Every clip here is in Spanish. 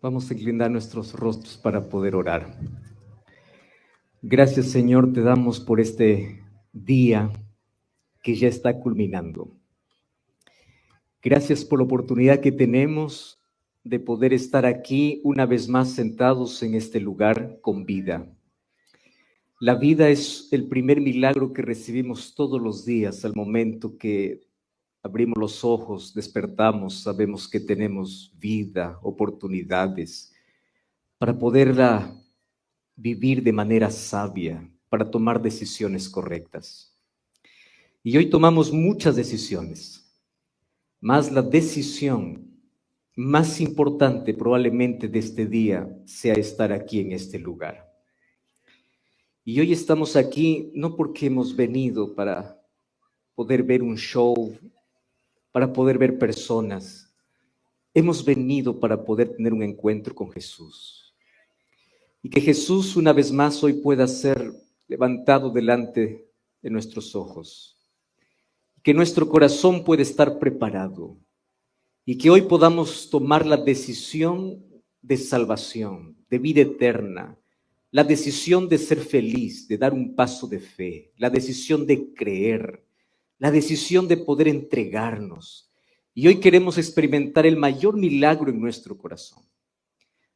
Vamos a inclinar nuestros rostros para poder orar. Gracias, Señor, te damos por este día que ya está culminando. Gracias por la oportunidad que tenemos de poder estar aquí una vez más sentados en este lugar con vida. La vida es el primer milagro que recibimos todos los días al momento que abrimos los ojos, despertamos, sabemos que tenemos vida, oportunidades para poderla vivir de manera sabia, para tomar decisiones correctas. Y hoy tomamos muchas decisiones, más la decisión más importante probablemente de este día sea estar aquí en este lugar. Y hoy estamos aquí no porque hemos venido para poder ver un show, para poder ver personas. Hemos venido para poder tener un encuentro con Jesús. Y que Jesús una vez más hoy pueda ser levantado delante de nuestros ojos. Que nuestro corazón pueda estar preparado. Y que hoy podamos tomar la decisión de salvación, de vida eterna. La decisión de ser feliz, de dar un paso de fe. La decisión de creer. La decisión de poder entregarnos. Y hoy queremos experimentar el mayor milagro en nuestro corazón.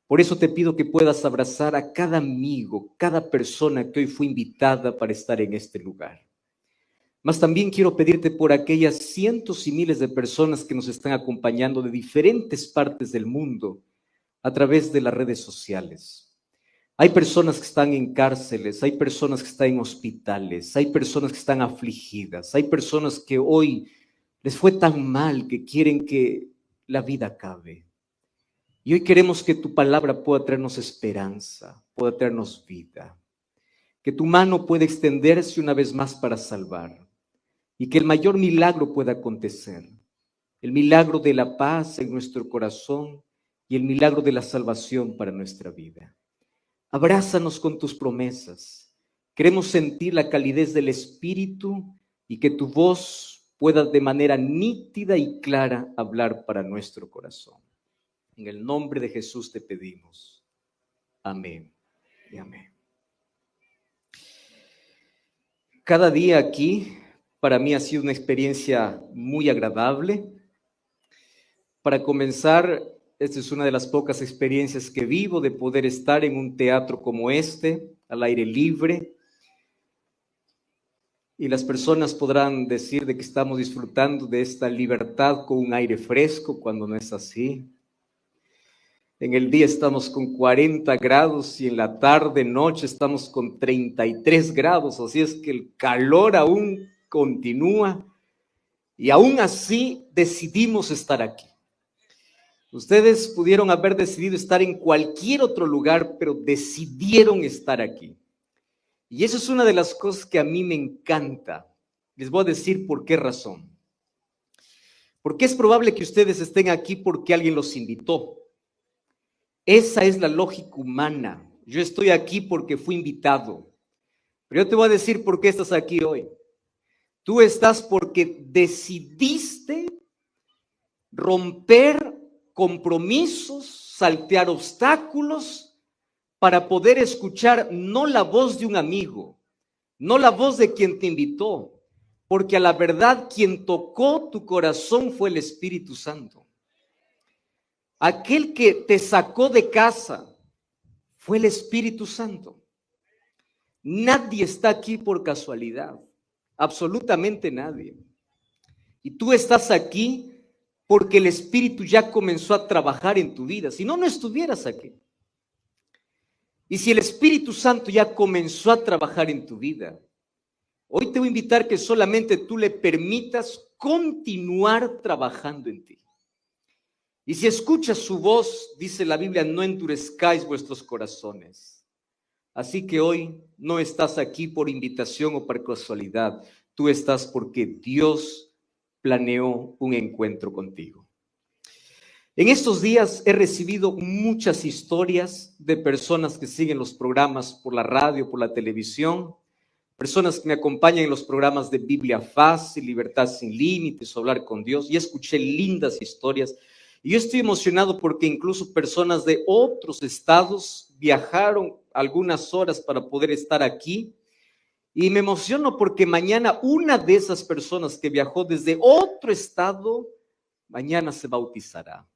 Por eso te pido que puedas abrazar a cada amigo, cada persona que hoy fue invitada para estar en este lugar. Mas también quiero pedirte por aquellas cientos y miles de personas que nos están acompañando de diferentes partes del mundo a través de las redes sociales. Hay personas que están en cárceles, hay personas que están en hospitales, hay personas que están afligidas, hay personas que hoy les fue tan mal que quieren que la vida acabe. Y hoy queremos que tu palabra pueda traernos esperanza, pueda traernos vida. Que tu mano pueda extenderse una vez más para salvar. Y que el mayor milagro pueda acontecer. El milagro de la paz en nuestro corazón y el milagro de la salvación para nuestra vida. Abrázanos con tus promesas. Queremos sentir la calidez del Espíritu y que tu voz pueda de manera nítida y clara hablar para nuestro corazón. En el nombre de Jesús te pedimos. Amén y amén. Cada día aquí para mí ha sido una experiencia muy agradable. Para comenzar, esta es una de las pocas experiencias que vivo de poder estar en un teatro como este, al aire libre. Y las personas podrán decir de que estamos disfrutando de esta libertad con un aire fresco, cuando no es así. En el día estamos con 40 grados y en la tarde, noche estamos con 33 grados, así es que el calor aún continúa y aún así decidimos estar aquí. Ustedes pudieron haber decidido estar en cualquier otro lugar, pero decidieron estar aquí. Y eso es una de las cosas que a mí me encanta. Les voy a decir por qué razón. Porque es probable que ustedes estén aquí porque alguien los invitó. Esa es la lógica humana. Yo estoy aquí porque fui invitado. Pero yo te voy a decir por qué estás aquí hoy. Tú estás porque decidiste romper compromisos, saltear obstáculos para poder escuchar no la voz de un amigo, no la voz de quien te invitó, porque a la verdad quien tocó tu corazón fue el Espíritu Santo. Aquel que te sacó de casa fue el Espíritu Santo. Nadie está aquí por casualidad, absolutamente nadie. Y tú estás aquí porque el Espíritu ya comenzó a trabajar en tu vida, si no, no estuvieras aquí. Y si el Espíritu Santo ya comenzó a trabajar en tu vida, hoy te voy a invitar que solamente tú le permitas continuar trabajando en ti. Y si escuchas su voz, dice la Biblia, no endurezcáis vuestros corazones. Así que hoy no estás aquí por invitación o por casualidad. Tú estás porque Dios planeó un encuentro contigo. En estos días he recibido muchas historias de personas que siguen los programas por la radio, por la televisión, personas que me acompañan en los programas de Biblia Fácil, Libertad sin Límites, Hablar con Dios, y escuché lindas historias. Y yo estoy emocionado porque incluso personas de otros estados viajaron algunas horas para poder estar aquí. Y me emociono porque mañana una de esas personas que viajó desde otro estado, mañana se bautizará.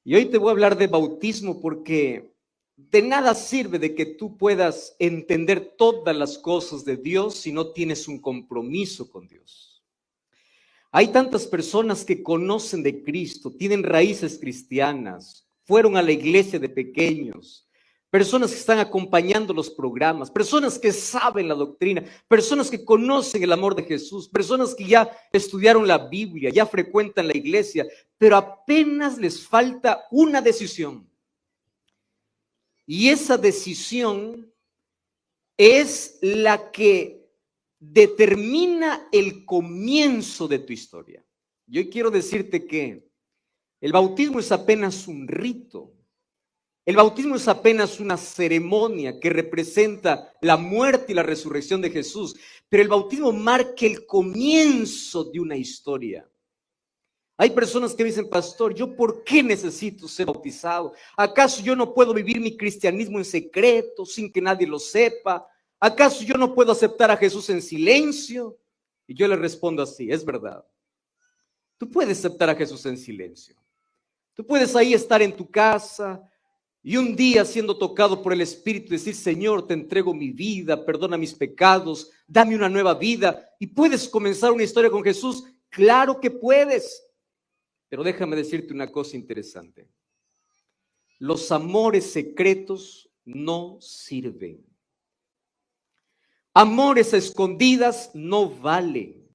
Y hoy te voy a hablar de bautismo porque de nada sirve de que tú puedas entender todas las cosas de Dios si no tienes un compromiso con Dios. Hay tantas personas que conocen de Cristo, tienen raíces cristianas, fueron a la iglesia de pequeños, personas que están acompañando los programas, personas que saben la doctrina, personas que conocen el amor de Jesús, personas que ya estudiaron la Biblia, ya frecuentan la iglesia, pero apenas les falta una decisión. Y esa decisión es la que determina el comienzo de tu historia. Yo quiero decirte que el bautismo es apenas un rito. El bautismo es apenas una ceremonia que representa la muerte y la resurrección de Jesús, pero el bautismo marca el comienzo de una historia. Hay personas que dicen, pastor, ¿yo por qué necesito ser bautizado? ¿Acaso yo no puedo vivir mi cristianismo en secreto, sin que nadie lo sepa? ¿Acaso yo no puedo aceptar a Jesús en silencio? Y yo le respondo así, es verdad. Tú puedes aceptar a Jesús en silencio. Tú puedes ahí estar en tu casa y un día siendo tocado por el Espíritu decir, Señor, te entrego mi vida, perdona mis pecados, dame una nueva vida. Y puedes comenzar una historia con Jesús. Claro que puedes. Pero déjame decirte una cosa interesante. Los amores secretos no sirven. Amores a escondidas no valen.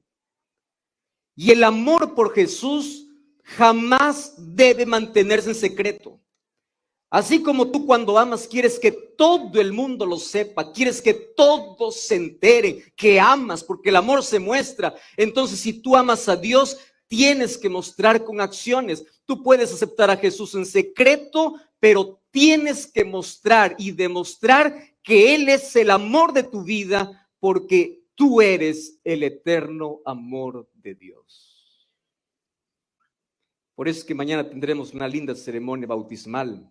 Y el amor por Jesús jamás debe mantenerse en secreto. Así como tú cuando amas quieres que todo el mundo lo sepa, quieres que todos se enteren que amas, porque el amor se muestra. Entonces, si tú amas a Dios, tienes que mostrar con acciones. Tú puedes aceptar a Jesús en secreto, pero tienes que mostrar y demostrar que Él es el amor de tu vida, porque tú eres el eterno amor de Dios. Por eso es que mañana tendremos una linda ceremonia bautismal.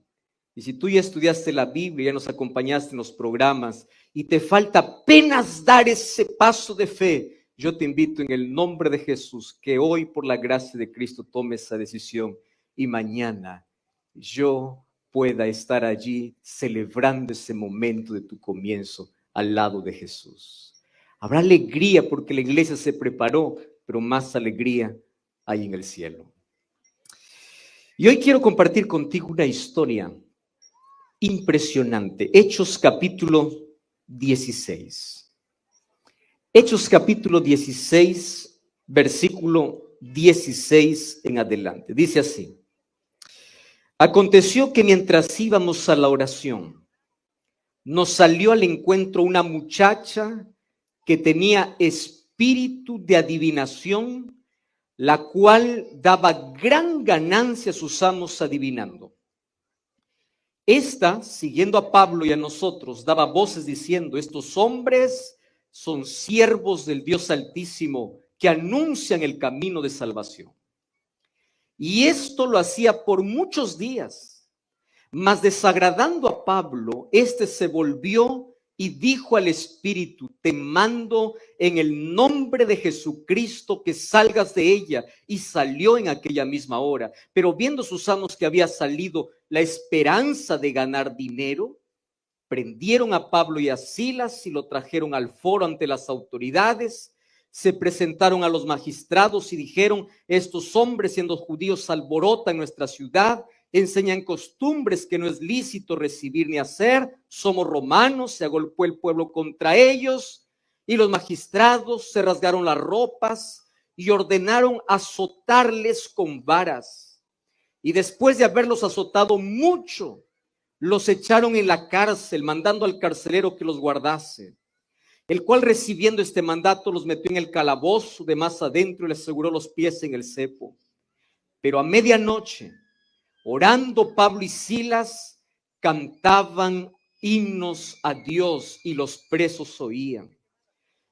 Y si tú ya estudiaste la Biblia, ya nos acompañaste en los programas y te falta apenas dar ese paso de fe, yo te invito en el nombre de Jesús que hoy por la gracia de Cristo tomes esa decisión y mañana yo pueda estar allí celebrando ese momento de tu comienzo al lado de Jesús. Habrá alegría porque la iglesia se preparó, pero más alegría hay en el cielo. Y hoy quiero compartir contigo una historia impresionante. Hechos capítulo 16. Hechos capítulo 16, versículo 16 en adelante. Dice así. Aconteció que mientras íbamos a la oración, nos salió al encuentro una muchacha que tenía espíritu de adivinación, la cual daba gran ganancia a sus amos adivinando. Esta, siguiendo a Pablo y a nosotros, daba voces diciendo, estos hombres son siervos del Dios Altísimo que anuncian el camino de salvación. Y esto lo hacía por muchos días, mas desagradando a Pablo, éste se volvió y dijo al Espíritu, te mando en el nombre de Jesucristo que salgas de ella. Y salió en aquella misma hora. Pero viendo sus amos que había salido la esperanza de ganar dinero, prendieron a Pablo y a Silas y lo trajeron al foro ante las autoridades. Se presentaron a los magistrados y dijeron, estos hombres siendo judíos alborotan nuestra ciudad, enseñan costumbres que no es lícito recibir ni hacer, somos romanos, se agolpó el pueblo contra ellos, y los magistrados se rasgaron las ropas y ordenaron azotarles con varas. Y después de haberlos azotado mucho, los echaron en la cárcel, mandando al carcelero que los guardase, el cual recibiendo este mandato los metió en el calabozo de más adentro y les aseguró los pies en el cepo. Pero a medianoche, orando Pablo y Silas, cantaban himnos a Dios y los presos oían.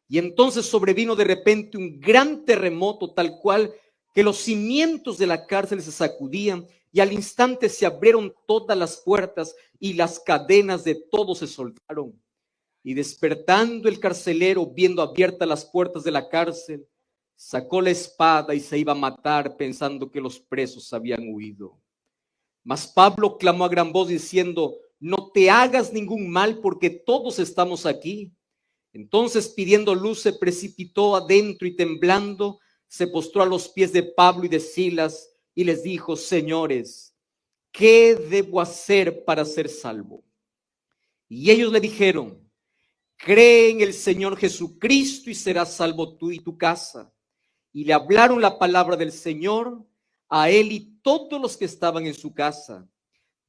Y entonces sobrevino de repente un gran terremoto, tal cual que los cimientos de la cárcel se sacudían y al instante se abrieron todas las puertas y las cadenas de todos se soltaron. Y despertando el carcelero, viendo abiertas las puertas de la cárcel, sacó la espada y se iba a matar pensando que los presos habían huido. Mas Pablo clamó a gran voz diciendo: no te hagas ningún mal porque todos estamos aquí. Entonces, pidiendo luz, se precipitó adentro y temblando se postró a los pies de Pablo y de Silas y les dijo: señores, ¿qué debo hacer para ser salvo? Y ellos le dijeron: cree en el Señor Jesucristo y serás salvo tú y tu casa. Y le hablaron la palabra del Señor a él y todos los que estaban en su casa.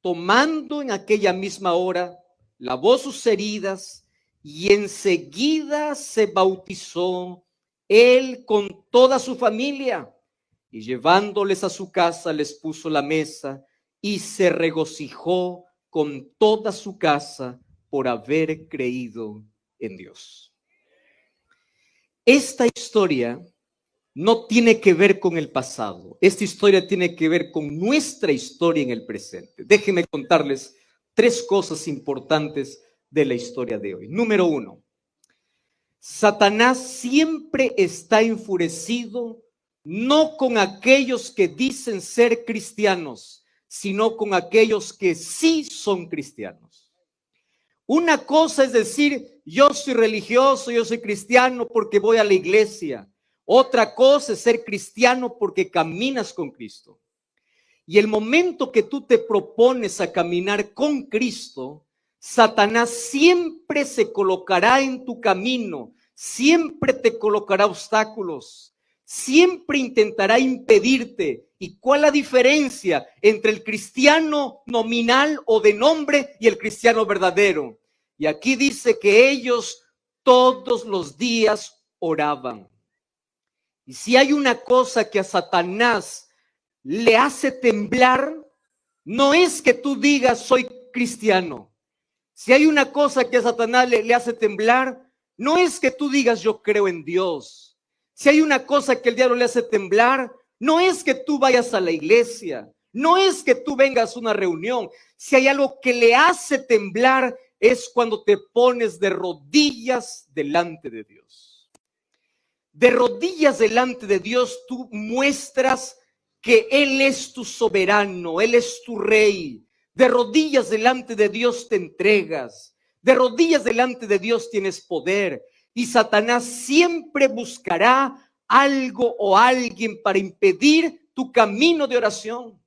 Tomando en aquella misma hora, lavó sus heridas y enseguida se bautizó él con toda su familia. Y llevándoles a su casa, les puso la mesa y se regocijó con toda su casa por haber creído en Dios. Esta historia no tiene que ver con el pasado. Esta historia tiene que ver con nuestra historia en el presente. Déjenme contarles 3 cosas importantes de la historia de hoy. Número 1, Satanás siempre está enfurecido no con aquellos que dicen ser cristianos, sino con aquellos que sí son cristianos. Una cosa es decir: yo soy religioso, yo soy cristiano porque voy a la iglesia. Otra cosa es ser cristiano porque caminas con Cristo. Y el momento que tú te propones a caminar con Cristo, Satanás siempre se colocará en tu camino, siempre te colocará obstáculos, siempre intentará impedirte. ¿Y cuál es la diferencia entre el cristiano nominal o de nombre y el cristiano verdadero? Y aquí dice que ellos todos los días oraban. Y si hay una cosa que a Satanás le hace temblar, no es que tú digas soy cristiano. Si hay una cosa que a Satanás le hace temblar, no es que tú digas yo creo en Dios. Si hay una cosa que el diablo le hace temblar, no es que tú vayas a la iglesia, no es que tú vengas a una reunión. Si hay algo que le hace temblar, es cuando te pones de rodillas delante de Dios. De rodillas delante de Dios, tú muestras que Él es tu soberano, Él es tu rey. De rodillas delante de Dios te entregas. De rodillas delante de Dios tienes poder. Y Satanás siempre buscará algo o alguien para impedir tu camino de oración.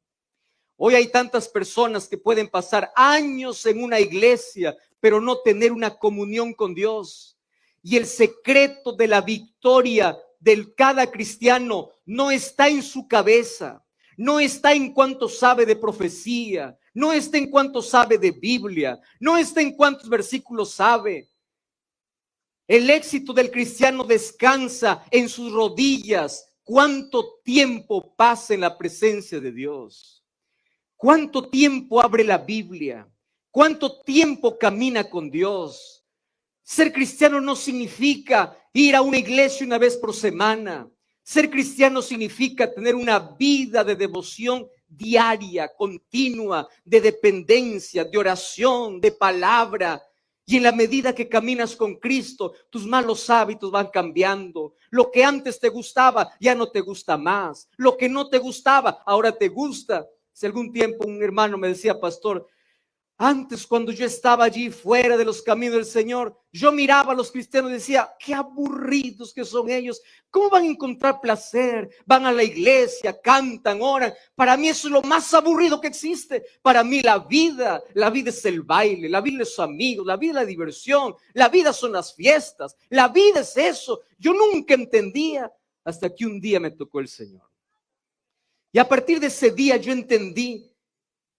Hoy hay tantas personas que pueden pasar años en una iglesia, pero no tener una comunión con Dios. Y el secreto de la victoria de cada cristiano no está en su cabeza, no está en cuánto sabe de profecía, no está en cuánto sabe de Biblia, no está en cuántos versículos sabe. El éxito del cristiano descansa en sus rodillas. ¿Cuánto tiempo pasa en la presencia de Dios? ¿Cuánto tiempo abre la Biblia? ¿Cuánto tiempo camina con Dios? Ser cristiano no significa ir a una iglesia una vez por semana. Ser cristiano significa tener una vida de devoción diaria, continua, de dependencia, de oración, de palabra. Y en la medida que caminas con Cristo, tus malos hábitos van cambiando. Lo que antes te gustaba, ya no te gusta más. Lo que no te gustaba, ahora te gusta. Hace algún tiempo un hermano me decía: pastor, antes, cuando yo estaba allí fuera de los caminos del Señor, yo miraba a los cristianos y decía: qué aburridos que son ellos. ¿Cómo van a encontrar placer? Van a la iglesia, cantan, oran. Para mí eso es lo más aburrido que existe. Para mí la vida es el baile, la vida es sus amigos, la vida es la diversión, la vida son las fiestas, la vida es eso. Yo nunca entendía hasta que un día me tocó el Señor. Y a partir de ese día yo entendí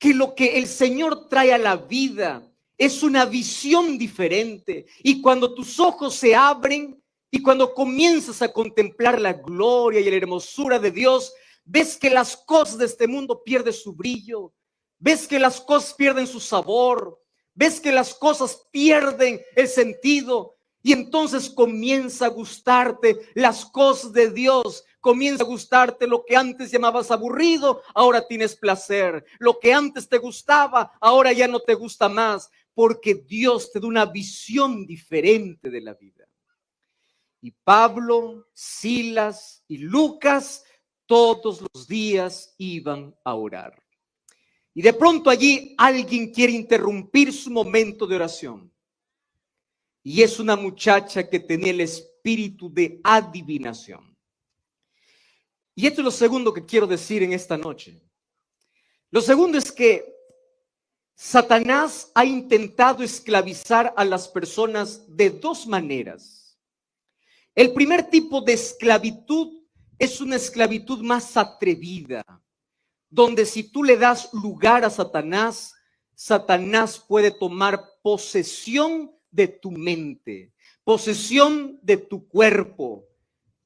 que lo que el Señor trae a la vida es una visión diferente. Y cuando tus ojos se abren y cuando comienzas a contemplar la gloria y la hermosura de Dios, ves que las cosas de este mundo pierden su brillo, ves que las cosas pierden su sabor, ves que las cosas pierden el sentido. Y entonces comienza a gustarte las cosas de Dios. comienza a gustarte lo que antes llamabas aburrido, ahora tienes placer. Lo que antes te gustaba, ahora ya no te gusta más, porque Dios te da una visión diferente de la vida. Y Pablo, Silas y Lucas todos los días iban a orar. Y de pronto allí alguien quiere interrumpir su momento de oración. Y es una muchacha que tenía el espíritu de adivinación. Y esto es lo segundo que quiero decir en esta noche. Lo segundo es que Satanás ha intentado esclavizar a las personas de dos maneras. El primer tipo de esclavitud es una esclavitud más atrevida, donde si tú le das lugar a Satanás, Satanás puede tomar posesión de tu mente, posesión de tu cuerpo.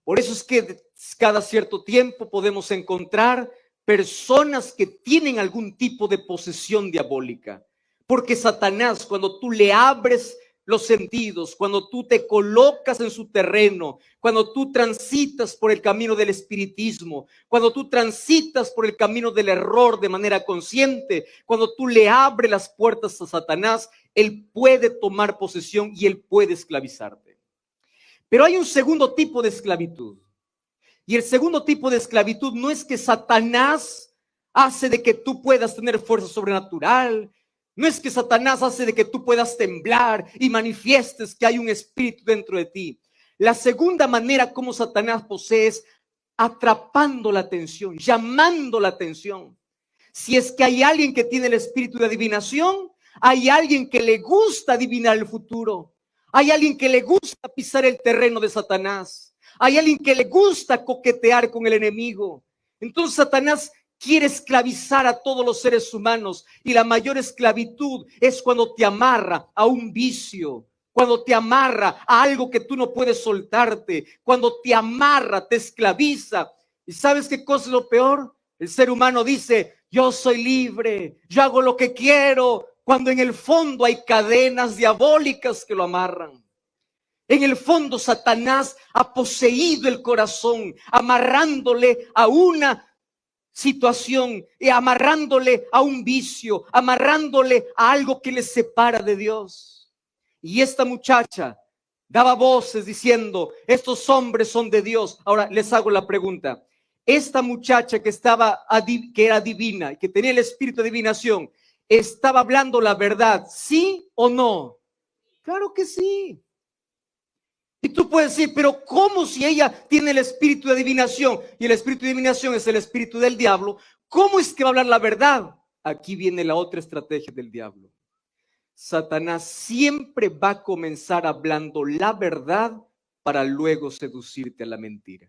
Por eso es que cada cierto tiempo podemos encontrar personas que tienen algún tipo de posesión diabólica. Porque Satanás, cuando tú le abres los sentidos, cuando tú te colocas en su terreno, cuando tú transitas por el camino del espiritismo, cuando tú transitas por el camino del error de manera consciente, cuando tú le abres las puertas a Satanás, él puede tomar posesión y él puede esclavizarte. Pero hay un segundo tipo de esclavitud. Y el segundo tipo de esclavitud no es que Satanás hace de que tú puedas tener fuerza sobrenatural. No es que Satanás hace de que tú puedas temblar y manifiestes que hay un espíritu dentro de ti. La segunda manera como Satanás posee es atrapando la atención, llamando la atención. Si es que hay alguien que tiene el espíritu de adivinación, hay alguien que le gusta adivinar el futuro. Hay alguien que le gusta pisar el terreno de Satanás. Hay alguien que le gusta coquetear con el enemigo. Entonces Satanás quiere esclavizar a todos los seres humanos, y la mayor esclavitud es cuando te amarra a un vicio, cuando te amarra a algo que tú no puedes soltarte, cuando te amarra, te esclaviza. ¿Y sabes qué cosa es lo peor? El ser humano dice, yo soy libre, yo hago lo que quiero, cuando en el fondo hay cadenas diabólicas que lo amarran. En el fondo Satanás ha poseído el corazón, amarrándole a una situación, y amarrándole a un vicio, amarrándole a algo que le separa de Dios. Y esta muchacha daba voces diciendo, estos hombres son de Dios. Ahora les hago la pregunta, esta muchacha que era divina y que tenía el espíritu de adivinación, ¿estaba hablando la verdad, sí o no? Claro que sí. Y tú puedes decir, pero ¿cómo si ella tiene el espíritu de adivinación? Y el espíritu de adivinación es el espíritu del diablo. ¿Cómo es que va a hablar la verdad? Aquí viene la otra estrategia del diablo. Satanás siempre va a comenzar hablando la verdad para luego seducirte a la mentira.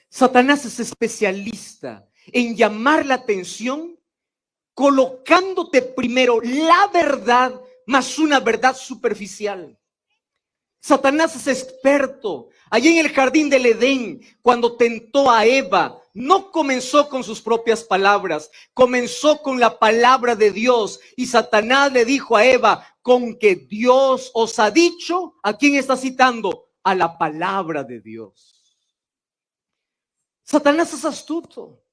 Satanás es especialista en llamar la atención, colocándote primero la verdad más una verdad superficial. Satanás es experto. Allí en el jardín del Edén, cuando tentó a Eva, no comenzó con sus propias palabras, comenzó con la palabra de Dios. Y Satanás le dijo a Eva, con que Dios os ha dicho, ¿a quién está citando? A la palabra de Dios. Satanás es astuto.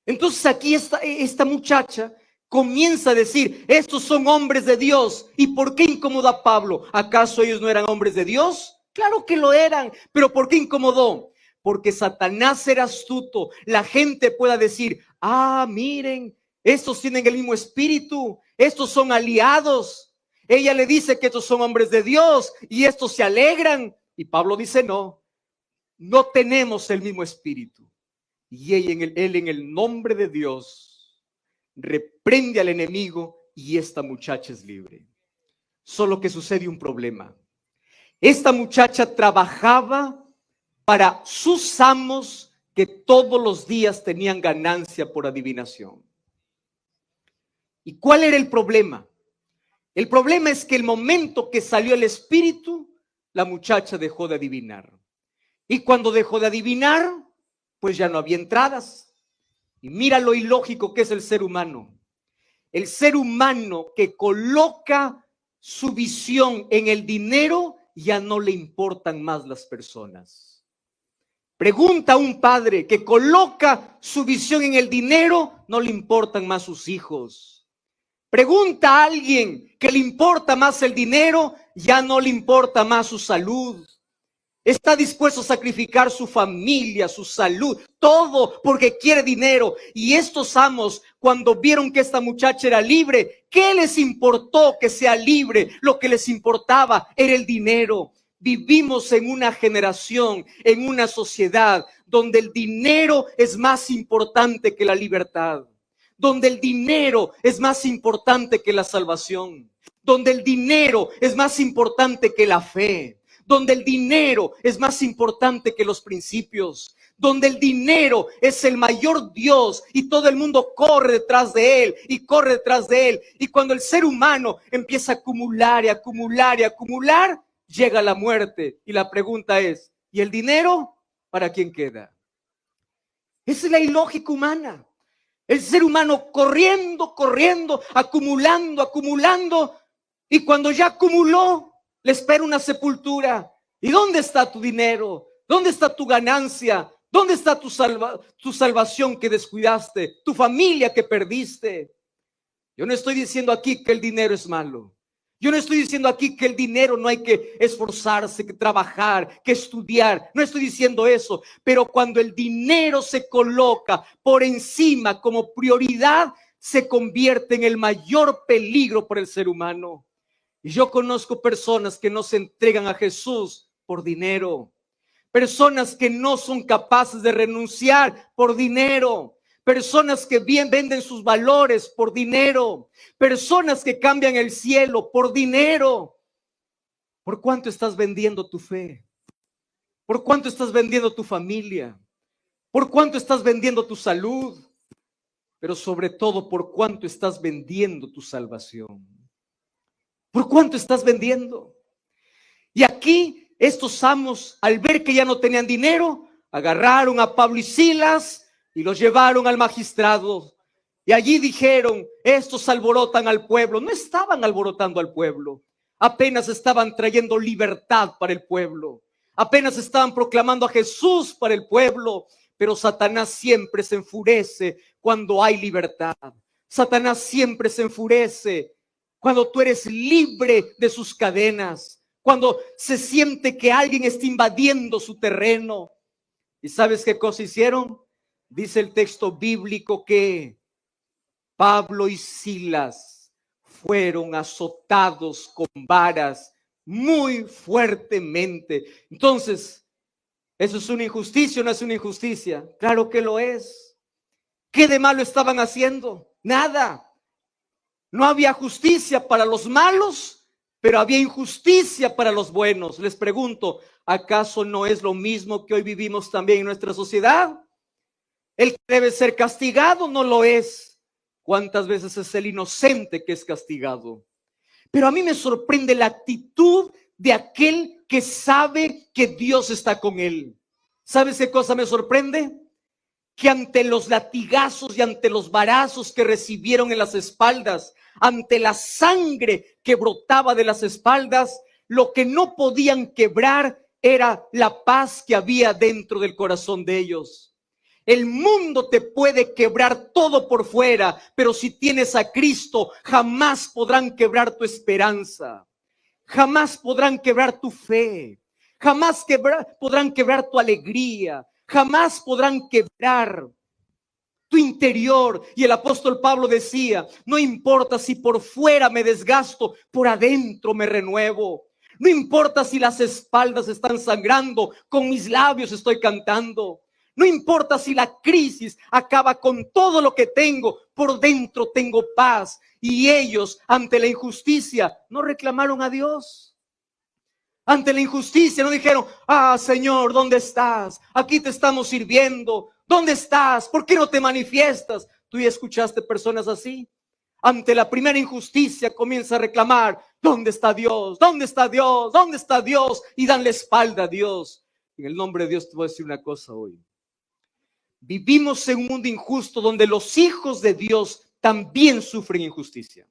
Entonces aquí esta muchacha comienza a decir, estos son hombres de Dios. ¿Y por qué incomodó a Pablo? ¿Acaso ellos no eran hombres de Dios? Claro que lo eran, pero ¿por qué incomodó? Porque Satanás era astuto. La gente pueda decir, miren, estos tienen el mismo espíritu, estos son aliados. Ella le dice que estos son hombres de Dios y estos se alegran. Y Pablo dice, no tenemos el mismo espíritu. Y él en el nombre de Dios reprende al enemigo y esta muchacha es libre. Solo que sucede un problema. Esta muchacha trabajaba para sus amos que todos los días tenían ganancia por adivinación. ¿Y cuál era el problema? El problema es que el momento que salió el espíritu, la muchacha dejó de adivinar. Y cuando dejó de adivinar, pues ya no había entradas. Y mira lo ilógico que es el ser humano. El ser humano que coloca su visión en el dinero, ya no le importan más las personas. Pregunta a un padre que coloca su visión en el dinero, no le importan más sus hijos. Pregunta a alguien que le importa más el dinero, ya no le importa más su salud. Está dispuesto a sacrificar su familia, su salud, todo porque quiere dinero. Y estos amos, cuando vieron que esta muchacha era libre, ¿qué les importó que sea libre? Lo que les importaba era el dinero. Vivimos en una generación, en una sociedad donde el dinero es más importante que la libertad, donde el dinero es más importante que la salvación, donde el dinero es más importante que la fe, donde el dinero es más importante que los principios, donde el dinero es el mayor Dios y todo el mundo corre detrás de él y corre detrás de él. Y cuando el ser humano empieza a acumular y acumular y acumular, llega la muerte. Y la pregunta es, ¿y el dinero para quién queda? Esa es la ilógica humana. El ser humano corriendo, corriendo, acumulando, acumulando. Y cuando ya acumuló, le espera una sepultura. ¿Y dónde está tu dinero? ¿Dónde está tu ganancia? ¿Dónde está tu salvación que descuidaste? Tu familia que perdiste. Yo no estoy diciendo aquí que el dinero es malo. Yo no estoy diciendo aquí que el dinero no hay que esforzarse, que trabajar, que estudiar. No estoy diciendo eso. Pero cuando el dinero se coloca por encima como prioridad, se convierte en el mayor peligro para el ser humano. Y yo conozco personas que no se entregan a Jesús por dinero. Personas que no son capaces de renunciar por dinero. Personas que bien venden sus valores por dinero. Personas que cambian el cielo por dinero. ¿Por cuánto estás vendiendo tu fe? ¿Por cuánto estás vendiendo tu familia? ¿Por cuánto estás vendiendo tu salud? Pero sobre todo, ¿por cuánto estás vendiendo tu salvación? ¿Por cuánto estás vendiendo? Y aquí estos amos, al ver que ya no tenían dinero, agarraron a Pablo y Silas y los llevaron al magistrado. Y allí dijeron, estos alborotan al pueblo. No estaban alborotando al pueblo. Apenas estaban trayendo libertad para el pueblo. Apenas estaban proclamando a Jesús para el pueblo. Pero Satanás siempre se enfurece cuando hay libertad. Satanás siempre se enfurece cuando tú eres libre de sus cadenas, cuando se siente que alguien está invadiendo su terreno. ¿Y sabes qué cosa hicieron? Dice el texto bíblico que Pablo y Silas fueron azotados con varas muy fuertemente. Entonces, ¿eso es una injusticia o no es una injusticia? Claro que lo es. ¿Qué de malo estaban haciendo? Nada. No había justicia para los malos, pero había injusticia para los buenos. Les pregunto, ¿acaso no es lo mismo que hoy vivimos también en nuestra sociedad? El que debe ser castigado no lo es. ¿Cuántas veces es el inocente que es castigado? Pero a mí me sorprende la actitud de aquel que sabe que Dios está con él. ¿Sabes qué cosa me sorprende? Que ante los latigazos y ante los varazos que recibieron en las espaldas, ante la sangre que brotaba de las espaldas, lo que no podían quebrar era la paz que había dentro del corazón de ellos. El mundo te puede quebrar todo por fuera, pero si tienes a Cristo, jamás podrán quebrar tu esperanza, jamás podrán quebrar tu fe, jamás podrán quebrar tu alegría, jamás podrán quebrar tu interior. Y el apóstol Pablo decía, no importa si por fuera me desgasto, por adentro me renuevo. No importa si las espaldas están sangrando, con mis labios estoy cantando. No importa si la crisis acaba con todo lo que tengo, por dentro tengo paz. Y ellos, ante la injusticia, no reclamaron a Dios. Ante la injusticia no dijeron, Señor, ¿dónde estás? Aquí te estamos sirviendo. ¿Dónde estás? ¿Por qué no te manifiestas? ¿Tú ya escuchaste personas así? Ante la primera injusticia comienza a reclamar, ¿dónde está Dios? ¿Dónde está Dios? ¿Dónde está Dios? Y dan la espalda a Dios. En el nombre de Dios te voy a decir una cosa hoy. Vivimos en un mundo injusto donde los hijos de Dios también sufren injusticia.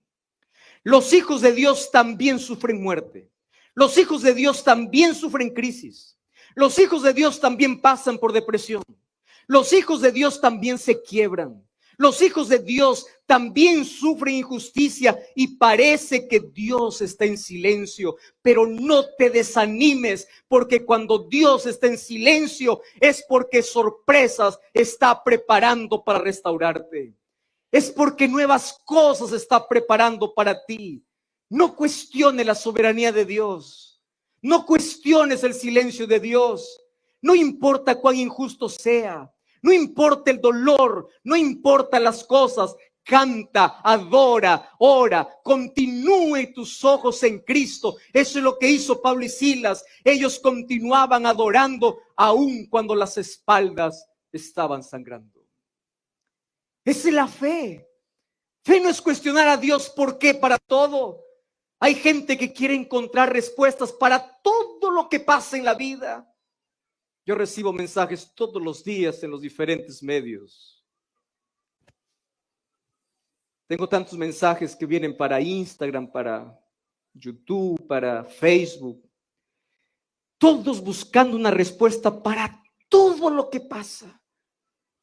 Los hijos de Dios también sufren muerte. Los hijos de Dios también sufren crisis. Los hijos de Dios también pasan por depresión. Los hijos de Dios también se quiebran. Los hijos de Dios también sufren injusticia y parece que Dios está en silencio. Pero no te desanimes, porque cuando Dios está en silencio es porque sorpresas está preparando para restaurarte. Es porque nuevas cosas está preparando para ti. No cuestiones la soberanía de Dios. No cuestiones el silencio de Dios. No importa cuán injusto sea. No importa el dolor. No importa las cosas. Canta, adora, ora, continúe tus ojos en Cristo. Eso es lo que hizo Pablo y Silas. Ellos continuaban adorando aun cuando las espaldas estaban sangrando. Esa es la fe. Fe no es cuestionar a Dios por qué para todo. Hay gente que quiere encontrar respuestas para todo lo que pasa en la vida. Yo recibo mensajes todos los días en los diferentes medios. Tengo tantos mensajes que vienen para Instagram, para YouTube, para Facebook. Todos buscando una respuesta para todo lo que pasa.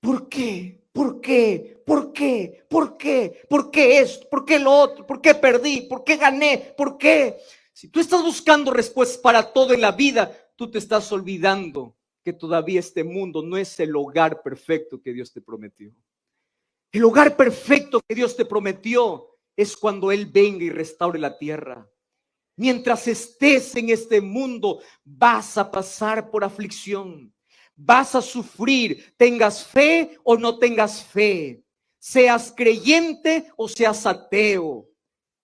¿Por qué? ¿Por qué? ¿Por qué? ¿Por qué? ¿Por qué esto? ¿Por qué lo otro? ¿Por qué perdí? ¿Por qué gané? ¿Por qué? Si tú estás buscando respuestas para todo en la vida, tú te estás olvidando que todavía este mundo no es el hogar perfecto que Dios te prometió. El hogar perfecto que Dios te prometió es cuando Él venga y restaure la tierra. Mientras estés en este mundo, vas a pasar por aflicción. Vas a sufrir, tengas fe o no tengas fe, seas creyente o seas ateo,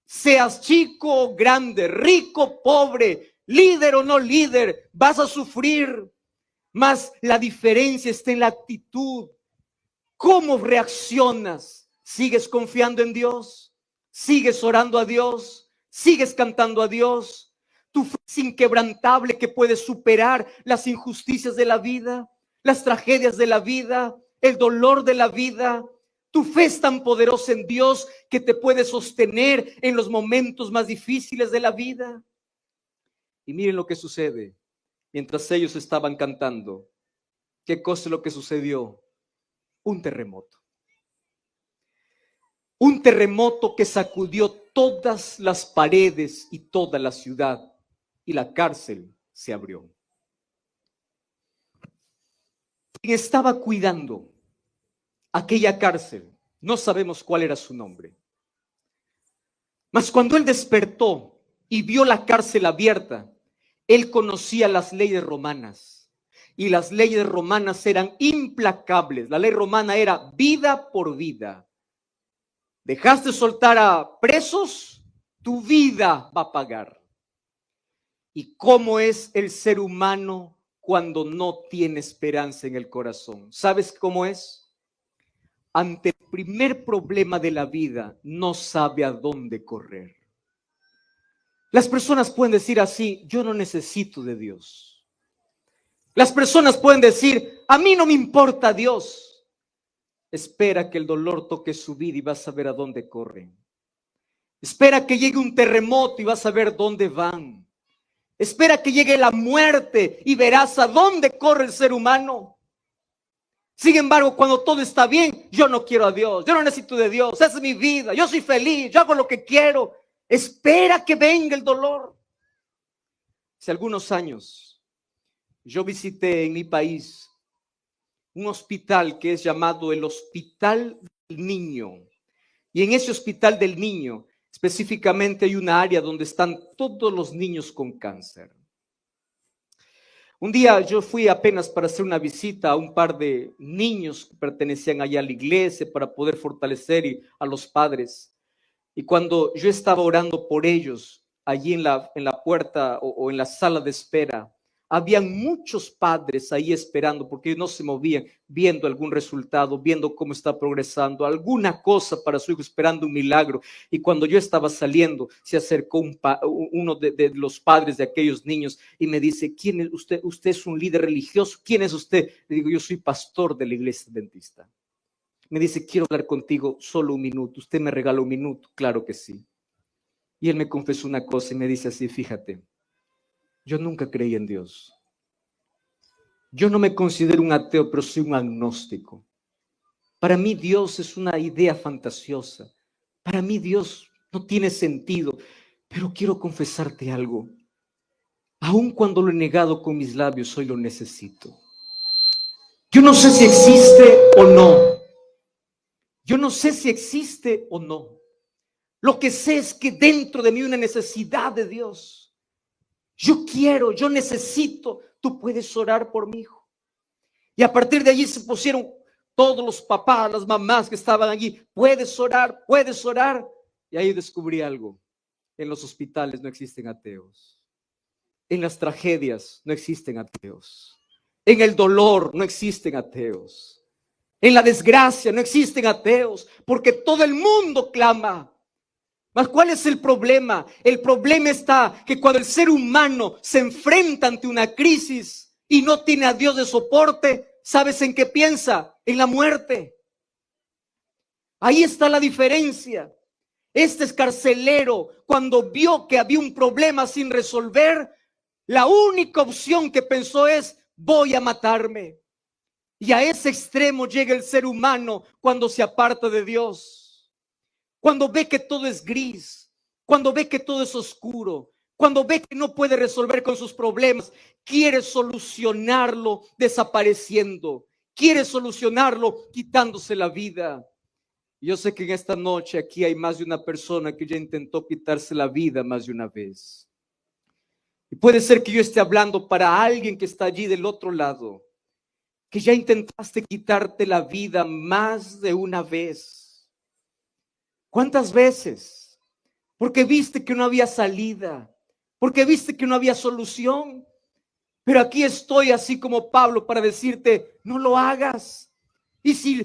seas chico o grande, rico, pobre, líder o no líder, vas a sufrir. Mas la diferencia está en la actitud. ¿Cómo reaccionas? ¿Sigues confiando en Dios? ¿Sigues orando a Dios? ¿Sigues cantando a Dios? Tu fe es inquebrantable que puede superar las injusticias de la vida, las tragedias de la vida, el dolor de la vida. Tu fe es tan poderosa en Dios que te puede sostener en los momentos más difíciles de la vida. Y miren lo que sucede mientras ellos estaban cantando. ¿Qué cosa es lo que sucedió? Un terremoto. Un terremoto que sacudió todas las paredes y toda la ciudad, y la cárcel se abrió. Quien estaba cuidando aquella cárcel, no sabemos cuál era su nombre. Mas cuando él despertó y vio la cárcel abierta, él conocía las leyes romanas. Y las leyes romanas eran implacables. La ley romana era vida por vida. Dejaste soltar a presos, tu vida va a pagar. ¿Y cómo es el ser humano cuando no tiene esperanza en el corazón? ¿Sabes cómo es? Ante el primer problema de la vida, no sabe a dónde correr. Las personas pueden decir así: yo no necesito de Dios. Las personas pueden decir: a mí no me importa Dios. Espera que el dolor toque su vida y vas a ver a dónde corren. Espera que llegue un terremoto y vas a ver dónde van. Espera que llegue la muerte y verás a dónde corre el ser humano. Sin embargo, cuando todo está bien, yo no quiero a Dios, yo no necesito de Dios, esa es mi vida, yo soy feliz, yo hago lo que quiero. Espera que venga el dolor. Hace algunos años, yo visité en mi país un hospital que es llamado el Hospital del Niño. Y en ese Hospital del Niño, específicamente hay una área donde están todos los niños con cáncer. Un día yo fui apenas para hacer una visita a un par de niños que pertenecían allá a la iglesia para poder fortalecer a los padres. Y cuando yo estaba orando por ellos, allí en la puerta o en la sala de espera, habían muchos padres ahí esperando porque no se movían, viendo algún resultado, viendo cómo está progresando, alguna cosa para su hijo, esperando un milagro. Y cuando yo estaba saliendo, se acercó uno de los padres de aquellos niños y me dice: ¿quién es usted? ¿Usted es un líder religioso? ¿Quién es usted? Le digo: yo soy pastor de la iglesia adventista. Me dice: quiero hablar contigo solo un minuto. ¿Usted me regala un minuto? Claro que sí. Y él me confesó una cosa y me dice así: fíjate, yo nunca creí en Dios. Yo no me considero un ateo, pero soy un agnóstico. Para mí Dios es una idea fantasiosa. Para mí Dios no tiene sentido. Pero quiero confesarte algo. Aun cuando lo he negado con mis labios, hoy lo necesito. Yo no sé si existe o no. Yo no sé si existe o no. Lo que sé es que dentro de mí hay una necesidad de Dios. Yo quiero, yo necesito. Tú puedes orar por mi hijo. Y a partir de allí se pusieron todos los papás, las mamás que estaban allí. Puedes orar, puedes orar. Y ahí descubrí algo. En los hospitales no existen ateos. En las tragedias no existen ateos. En el dolor no existen ateos. En la desgracia no existen ateos, porque todo el mundo clama. Mas ¿cuál es el problema? El problema está que cuando el ser humano se enfrenta ante una crisis y no tiene a Dios de soporte, ¿sabes en qué piensa? En la muerte. Ahí está la diferencia. Este carcelero, cuando vio que había un problema sin resolver, la única opción que pensó es: voy a matarme. Y a ese extremo llega el ser humano cuando se aparta de Dios. Cuando ve que todo es gris, cuando ve que todo es oscuro, cuando ve que no puede resolver con sus problemas, quiere solucionarlo desapareciendo, quiere solucionarlo quitándose la vida. Yo sé que en esta noche aquí hay más de una persona que ya intentó quitarse la vida más de una vez. Y puede ser que yo esté hablando para alguien que está allí del otro lado, que ya intentaste quitarte la vida más de una vez. ¿Cuántas veces? Porque viste que no había salida, porque viste que no había solución. Pero aquí estoy así como Pablo para decirte: no lo hagas. Y si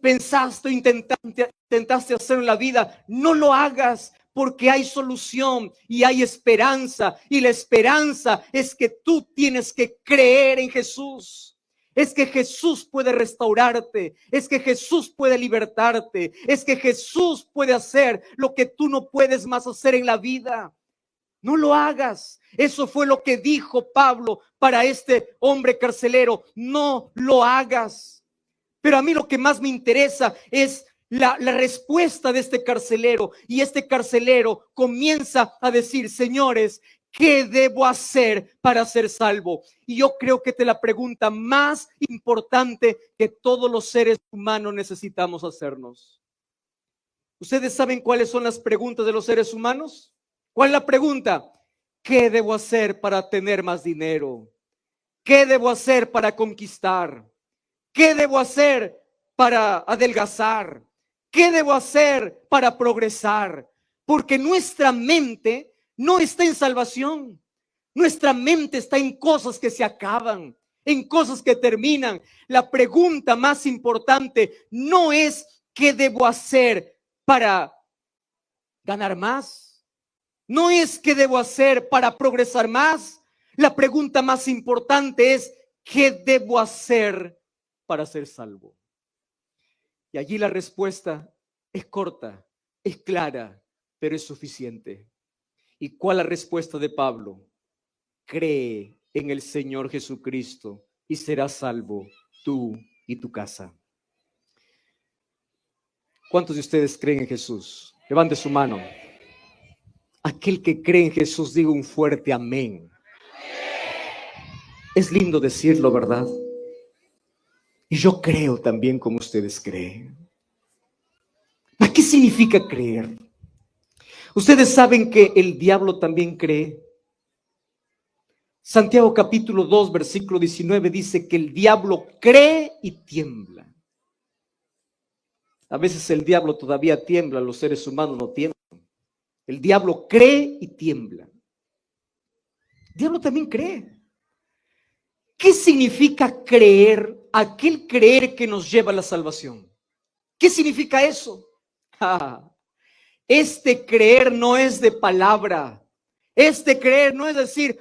pensaste o intentaste hacerlo en la vida, no lo hagas, porque hay solución y hay esperanza. Y la esperanza es que tú tienes que creer en Jesús. Es que Jesús puede restaurarte, es que Jesús puede libertarte, es que Jesús puede hacer lo que tú no puedes más hacer en la vida. No lo hagas. Eso fue lo que dijo Pablo para este hombre carcelero: no lo hagas. Pero a mí lo que más me interesa es la respuesta de este carcelero. Y este carcelero comienza a decir: señores, ¿qué debo hacer para ser salvo? Y yo creo que esta es la pregunta más importante que todos los seres humanos necesitamos hacernos. ¿Ustedes saben cuáles son las preguntas de los seres humanos? ¿Cuál es la pregunta? ¿Qué debo hacer para tener más dinero? ¿Qué debo hacer para conquistar? ¿Qué debo hacer para adelgazar? ¿Qué debo hacer para progresar? Porque nuestra mente no está en salvación. Nuestra mente está en cosas que se acaban, en cosas que terminan. La pregunta más importante no es ¿qué debo hacer para ganar más? No es ¿qué debo hacer para progresar más? La pregunta más importante es ¿qué debo hacer para ser salvo? Y allí la respuesta es corta, es clara, pero es suficiente. ¿Y cuál es la respuesta de Pablo? Cree en el Señor Jesucristo y serás salvo tú y tu casa. ¿Cuántos de ustedes creen en Jesús? Levante su mano. Aquel que cree en Jesús, diga un fuerte amén. Es lindo decirlo, ¿verdad? Y yo creo también como ustedes creen. ¿Qué significa creer? Ustedes saben que el diablo también cree. Santiago capítulo 2, versículo 19 dice que el diablo cree y tiembla. A veces el diablo todavía tiembla, los seres humanos no tiemblan. El diablo cree y tiembla. El diablo también cree. ¿Qué significa creer? Aquel creer que nos lleva a la salvación. ¿Qué significa eso? Este creer no es de palabra. Este creer no es decir,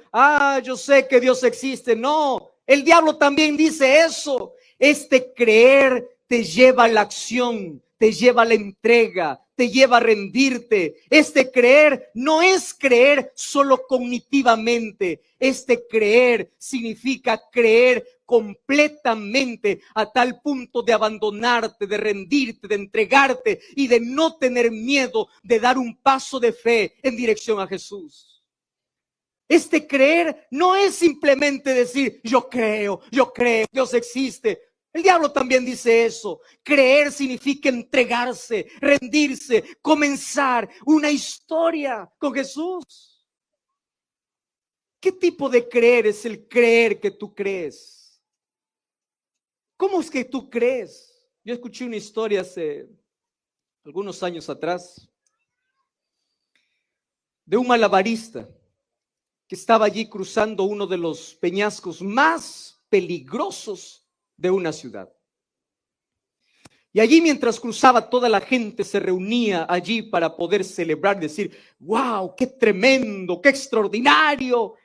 yo sé que Dios existe. No, el diablo también dice eso. Este creer te lleva a la acción, te lleva a la entrega, te lleva a rendirte. Este creer no es creer solo cognitivamente. Este creer significa creer completamente a tal punto de abandonarte, de rendirte, de entregarte y de no tener miedo de dar un paso de fe en dirección a Jesús. Este creer no es simplemente decir yo creo, Dios existe. El diablo también dice eso. Creer significa entregarse, rendirse, comenzar una historia con Jesús. ¿Qué tipo de creer es el creer que tú crees? ¿Cómo es que tú crees? Yo escuché una historia hace algunos años atrás de un malabarista que estaba allí cruzando uno de los peñascos más peligrosos de una ciudad. Y allí, mientras cruzaba, toda la gente se reunía allí para poder celebrar, decir, wow, qué tremendo, qué extraordinario.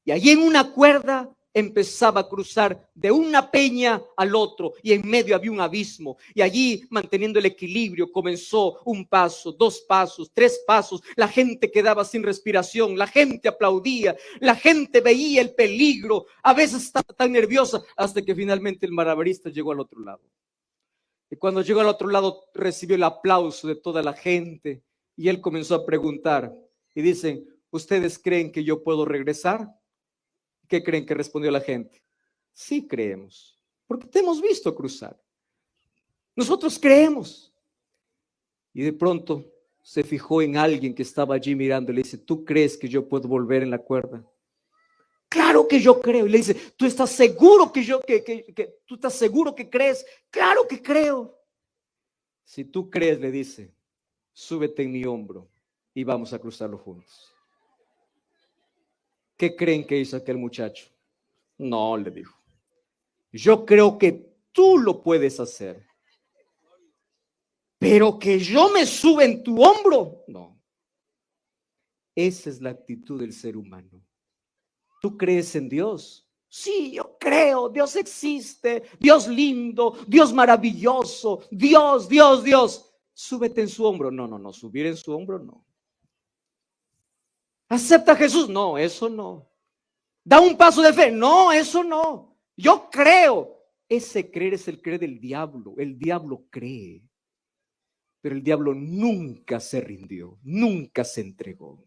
Y allí en una cuerda empezaba a cruzar de una peña al otro y en medio había un abismo. Y allí, manteniendo el equilibrio, comenzó un paso, 2 pasos, 3 pasos. La gente quedaba sin respiración, la gente aplaudía, la gente veía el peligro. A veces estaba tan nerviosa hasta que finalmente el malabarista llegó al otro lado. Y cuando llegó al otro lado recibió el aplauso de toda la gente y él comenzó a preguntar y dicen, ¿ustedes creen que yo puedo regresar? ¿Qué creen que respondió la gente? Sí creemos, porque te hemos visto cruzar. Nosotros creemos. Y de pronto se fijó en alguien que estaba allí mirando y le dice, ¿tú crees que yo puedo volver en la cuerda? Claro que yo creo. Y le dice, ¿tú estás seguro que tú estás seguro que crees? Claro que creo. Si tú crees, le dice, súbete en mi hombro y vamos a cruzarlo juntos. ¿Qué creen que hizo aquel muchacho? No, le dijo, yo creo que tú lo puedes hacer, pero que yo me suba en tu hombro, no. Esa es la actitud del ser humano. ¿Tú crees en Dios? Sí, yo creo, Dios existe, Dios lindo, Dios maravilloso, Dios. Súbete en su hombro. No, subir en su hombro no. ¿Acepta a Jesús? No, eso no. ¿Da un paso de fe? No, eso no. Yo creo. Ese creer es el creer del diablo. El diablo cree, pero el diablo nunca se rindió, nunca se entregó.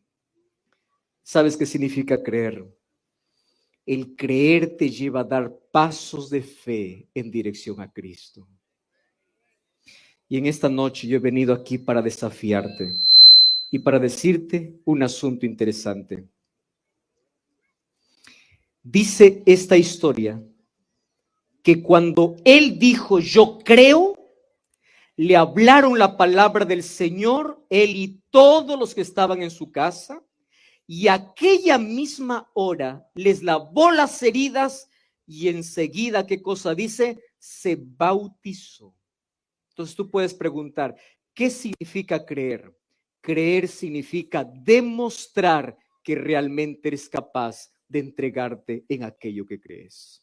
¿Sabes qué significa creer? El creer te lleva a dar pasos de fe en dirección a Cristo. Y en esta noche yo he venido aquí para desafiarte y para decirte un asunto interesante. Dice esta historia que cuando él dijo yo creo, le hablaron la palabra del Señor, él y todos los que estaban en su casa, y aquella misma hora les lavó las heridas y enseguida, ¿qué cosa dice? Se bautizó. Entonces tú puedes preguntar, ¿qué significa creer? Creer significa demostrar que realmente eres capaz de entregarte en aquello que crees.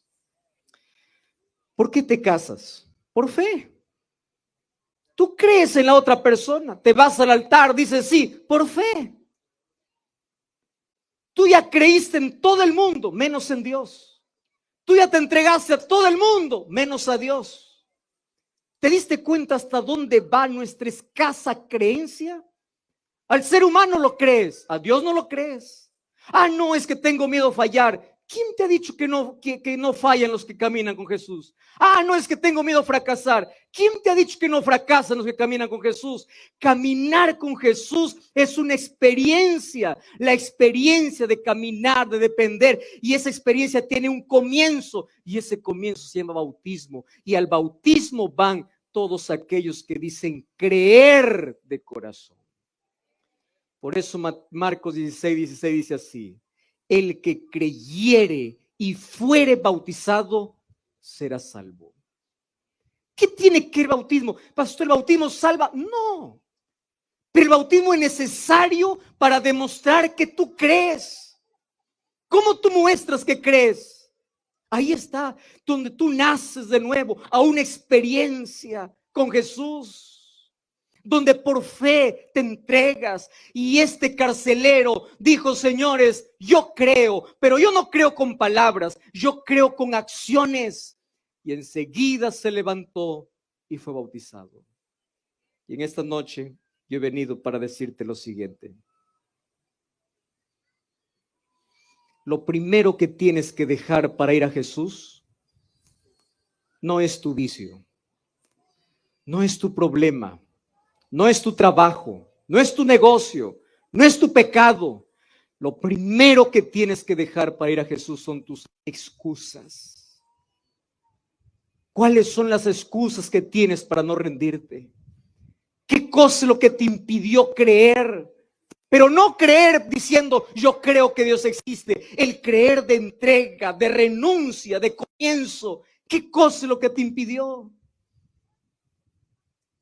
¿Por qué te casas? Por fe. Tú crees en la otra persona, te vas al altar, dices sí, por fe. Tú ya creíste en todo el mundo, menos en Dios. Tú ya te entregaste a todo el mundo, menos a Dios. ¿Te diste cuenta hasta dónde va nuestra escasa creencia? Al ser humano lo crees, a Dios no lo crees. Ah, no, es que tengo miedo a fallar. ¿Quién te ha dicho que no fallan los que caminan con Jesús? Ah, no, es que tengo miedo a fracasar. ¿Quién te ha dicho que no fracasan los que caminan con Jesús? Caminar con Jesús es una experiencia, la experiencia de caminar, de depender. Y esa experiencia tiene un comienzo y ese comienzo se llama bautismo. Y al bautismo van todos aquellos que dicen creer de corazón. Por eso Marcos 16 dice así, el que creyere y fuere bautizado será salvo. ¿Qué tiene que ver el bautismo? Pastor, ¿el bautismo salva? No, pero el bautismo es necesario para demostrar que tú crees. ¿Cómo tú muestras que crees? Ahí está, donde tú naces de nuevo a una experiencia con Jesús. donde por fe te entregas. Y este carcelero dijo: señores, yo creo, pero yo no creo con palabras, yo creo con acciones. Y enseguida se levantó y fue bautizado. Y en esta noche yo he venido para decirte lo siguiente. Lo primero que tienes que dejar para ir a Jesús no es tu vicio, no es tu problema, no es tu trabajo, no es tu negocio, no es tu pecado. Lo primero que tienes que dejar para ir a Jesús son tus excusas. ¿Cuáles son las excusas que tienes para no rendirte? ¿Qué cosa es lo que te impidió creer? Pero no creer diciendo yo creo que Dios existe. El creer de entrega, de renuncia, de comienzo. ¿Qué cosa es lo que te impidió?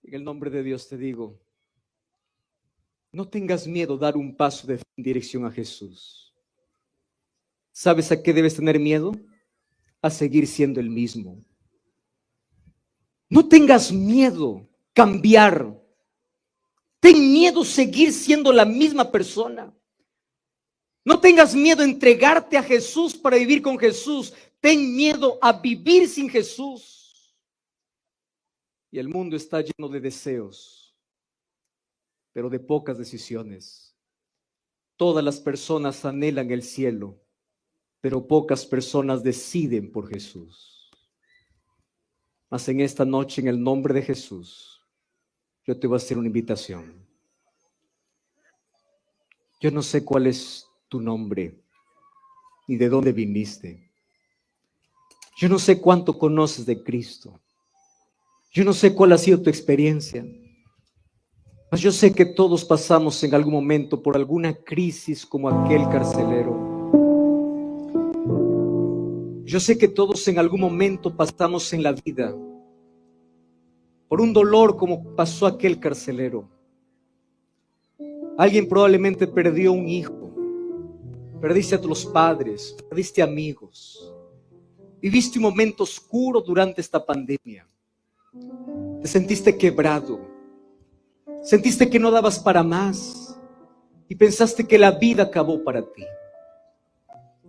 En el nombre de Dios te digo, no tengas miedo dar un paso de fe en dirección a Jesús. ¿Sabes a qué debes tener miedo? A seguir siendo el mismo. No tengas miedo cambiar. Ten miedo seguir siendo la misma persona. No tengas miedo a entregarte a Jesús para vivir con Jesús. Ten miedo a vivir sin Jesús. Y el mundo está lleno de deseos, pero de pocas decisiones. Todas las personas anhelan el cielo, pero pocas personas deciden por Jesús. Mas en esta noche, en el nombre de Jesús, yo te voy a hacer una invitación. Yo no sé cuál es tu nombre, ni de dónde viniste. Yo no sé cuánto conoces de Cristo. Yo no sé cuál ha sido tu experiencia. Mas yo sé que todos pasamos en algún momento por alguna crisis como aquel carcelero. Yo sé que todos en algún momento pasamos en la vida por un dolor como pasó aquel carcelero. Alguien probablemente perdió un hijo, perdiste a tus padres, perdiste amigos, viviste un momento oscuro durante esta pandemia, te sentiste quebrado, sentiste que no dabas para más y pensaste que la vida acabó para ti.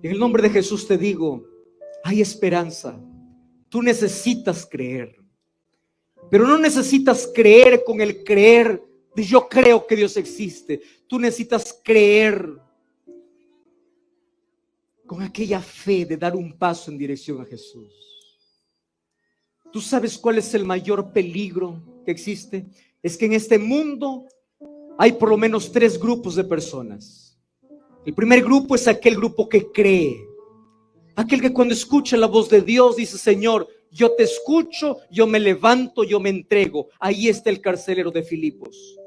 En el nombre de Jesús te digo, hay esperanza. Tú necesitas creer. Pero no necesitas creer con el creer de yo creo que Dios existe. Tú necesitas creer con aquella fe de dar un paso en dirección a Jesús. ¿Tú sabes cuál es el mayor peligro que existe? Es que en este mundo hay por lo menos 3 grupos de personas. El primer grupo es aquel grupo que cree. Aquel que cuando escucha la voz de Dios dice: Señor, yo te escucho, yo me levanto, yo me entrego. Ahí está el carcelero de Filipos.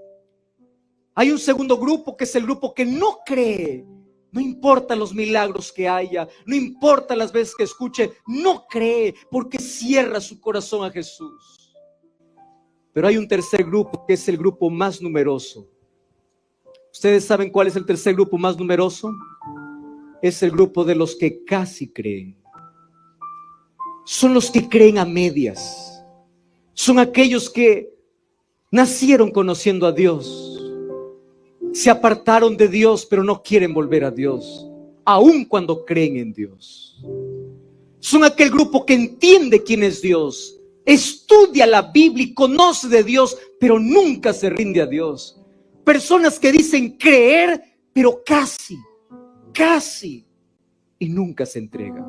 Hay un segundo grupo que es el grupo que no cree. No importa los milagros que haya, no importa las veces que escuche, no cree porque cierra su corazón a Jesús. Pero hay un tercer grupo que es el grupo más numeroso. ¿Ustedes saben cuál es el tercer grupo más numeroso? Es el grupo de los que casi creen. Son los que creen a medias. Son aquellos que nacieron conociendo a Dios, se apartaron de Dios, pero no quieren volver a Dios, aun cuando creen en Dios. Son aquel grupo que entiende quién es Dios, estudia la Biblia y conoce de Dios, pero nunca se rinde a Dios. Personas que dicen creer, pero casi, y nunca se entregan.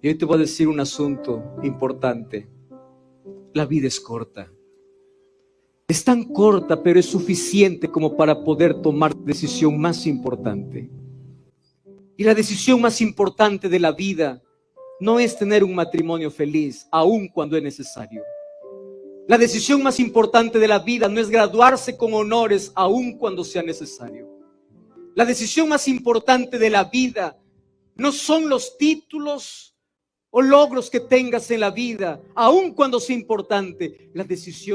Y hoy te voy a decir un asunto importante. La vida es corta. Es tan corta, pero es suficiente como para poder tomar la decisión más importante. Y la decisión más importante de la vida no es tener un matrimonio feliz, aun cuando es necesario. La decisión más importante de la vida no es graduarse con honores, aun cuando sea necesario. La decisión más importante de la vida no son los títulos o logros que tengas en la vida, aun cuando sea importante. La decisión